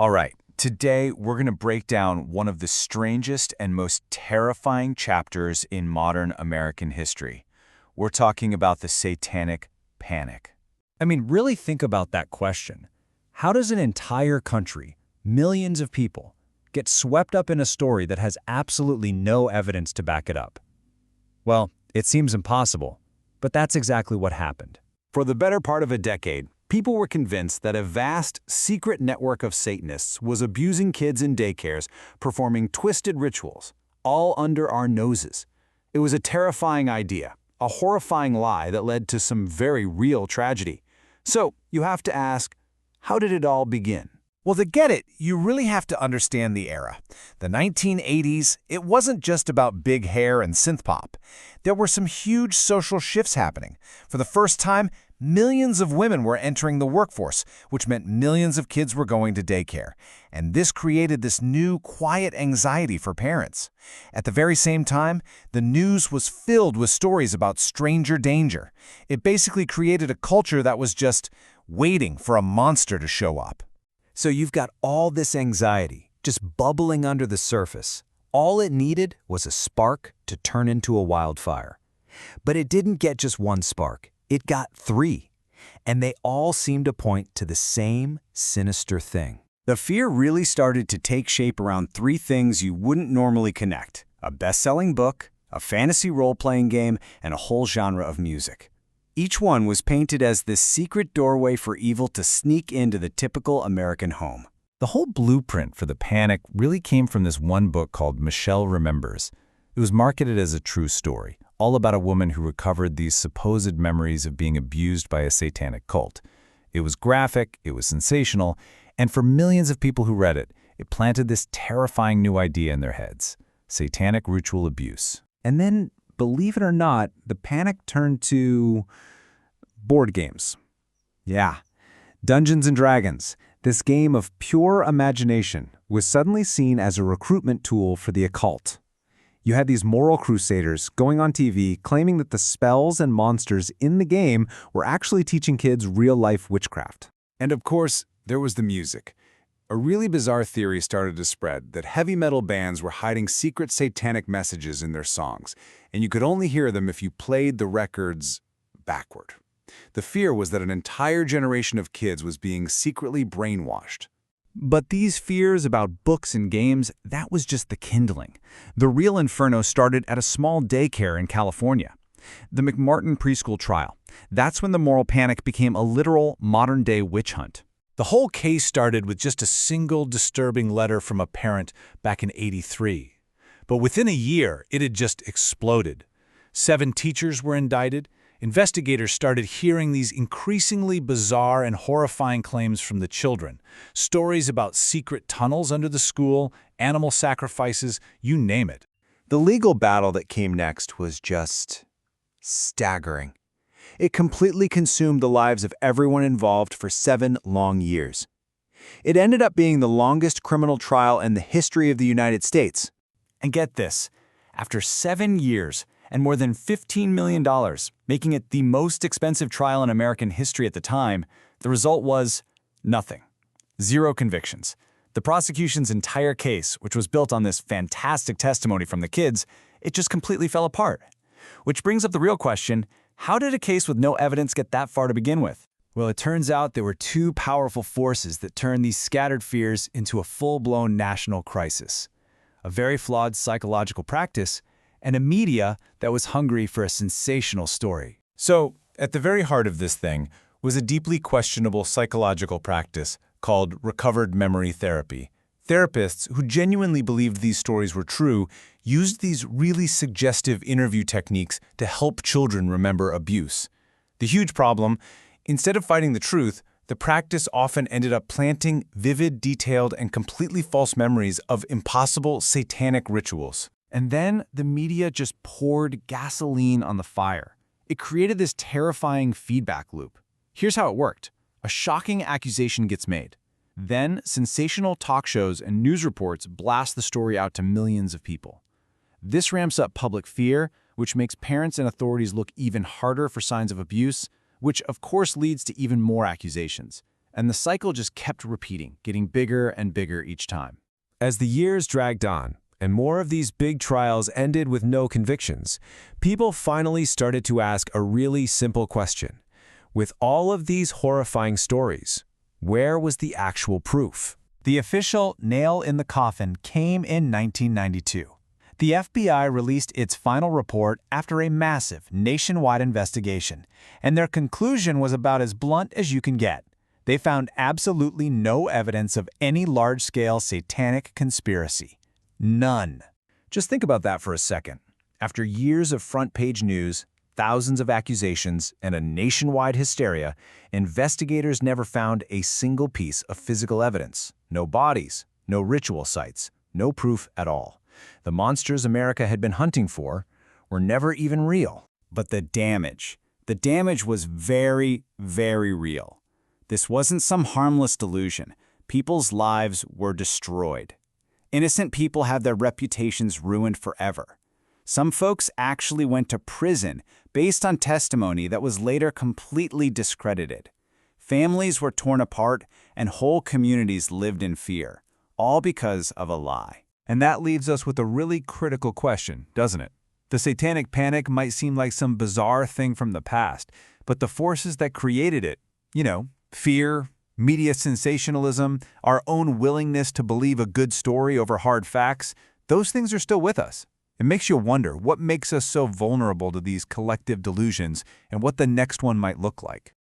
All right, today we're going to break down one of the strangest and most terrifying chapters in modern American history. We're talking about the Satanic Panic. I mean, really think about that question. How does an entire country, millions of people, get swept up in a story that has absolutely no evidence to back it up? Well, it seems impossible, but that's exactly what happened. For the better part of a decade, people were convinced that a vast, secret network of Satanists was abusing kids in daycares, performing twisted rituals, all under our noses. It was a terrifying idea, a horrifying lie that led to some very real tragedy. So, you have to ask, how did it all begin? Well, to get it, you really have to understand the era. The 1980s, it wasn't just about big hair and synth pop. There were some huge social shifts happening. For the first time, millions of women were entering the workforce, which meant millions of kids were going to daycare. And this created this new, quiet anxiety for parents. At the very same time, the news was filled with stories about stranger danger. It basically created a culture that was just waiting for a monster to show up. So you've got all this anxiety just bubbling under the surface. All it needed was a spark to turn into a wildfire. But it didn't get just one spark. It got three. And they all seemed to point to the same sinister thing. The fear really started to take shape around three things you wouldn't normally connect: a best-selling book, a fantasy role-playing game, and a whole genre of music. Each one was painted as this secret doorway for evil to sneak into the typical American home. The whole blueprint for the panic really came from this one book called Michelle Remembers. It was marketed as a true story, all about a woman who recovered these supposed memories of being abused by a satanic cult. It was graphic, it was sensational, and for millions of people who read it, it planted this terrifying new idea in their heads: satanic ritual abuse. And then, believe it or not, the panic turned to board games. Yeah, Dungeons & Dragons, this game of pure imagination, was suddenly seen as a recruitment tool for the occult. You had these moral crusaders going on TV claiming that the spells and monsters in the game were actually teaching kids real-life witchcraft. And of course, there was the music. A really bizarre theory started to spread that heavy metal bands were hiding secret satanic messages in their songs, and you could only hear them if you played the records backward. The fear was that an entire generation of kids was being secretly brainwashed. But these fears about books and games, that was just the kindling. The real inferno started at a small daycare in California. The McMartin preschool trial. That's when the moral panic became a literal modern-day witch hunt. The whole case started with just a single disturbing letter from a parent back in '83. But within a year, it had just exploded. 7 teachers were indicted. Investigators started hearing these increasingly bizarre and horrifying claims from the children. Stories about secret tunnels under the school, animal sacrifices, you name it. The legal battle that came next was just staggering. It completely consumed the lives of everyone involved for 7 long years. It ended up being the longest criminal trial in the history of the United States. And get this, after 7 years and more than $15 million, making it the most expensive trial in American history at the time, the result was nothing. 0 convictions. The prosecution's entire case, which was built on this fantastic testimony from the kids, it just completely fell apart. Which brings up the real question: how did a case with no evidence get that far to begin with? Well, it turns out there were 2 powerful forces that turned these scattered fears into a full-blown national crisis: a very flawed psychological practice and a media that was hungry for a sensational story. So, at the very heart of this thing was a deeply questionable psychological practice called recovered memory therapy. Therapists who genuinely believed these stories were true used these really suggestive interview techniques to help children remember abuse. The huge problem: instead of fighting the truth, the practice often ended up planting vivid, detailed, and completely false memories of impossible satanic rituals. And then the media just poured gasoline on the fire. It created this terrifying feedback loop. Here's how it worked. A shocking accusation gets made. Then, sensational talk shows and news reports blast the story out to millions of people. This ramps up public fear, which makes parents and authorities look even harder for signs of abuse, which of course leads to even more accusations. And the cycle just kept repeating, getting bigger and bigger each time. As the years dragged on, and more of these big trials ended with no convictions, people finally started to ask a really simple question. With all of these horrifying stories, where was the actual proof? The official nail in the coffin came in 1992. The FBI released its final report after a massive nationwide investigation, and their conclusion was about as blunt as you can get. They found absolutely no evidence of any large-scale satanic conspiracy. None. Just think about that for a second. After years of front-page news, thousands of accusations, and a nationwide hysteria, investigators never found a single piece of physical evidence. No bodies, no ritual sites, no proof at all. The monsters America had been hunting for were never even real. But the damage was very, very real. This wasn't some harmless delusion. People's lives were destroyed. Innocent people had their reputations ruined forever. Some folks actually went to prison based on testimony that was later completely discredited. Families were torn apart and whole communities lived in fear, all because of a lie. And that leaves us with a really critical question, doesn't it? The Satanic Panic might seem like some bizarre thing from the past, but the forces that created it, fear, media sensationalism, our own willingness to believe a good story over hard facts, those things are still with us. It makes you wonder what makes us so vulnerable to these collective delusions and what the next one might look like.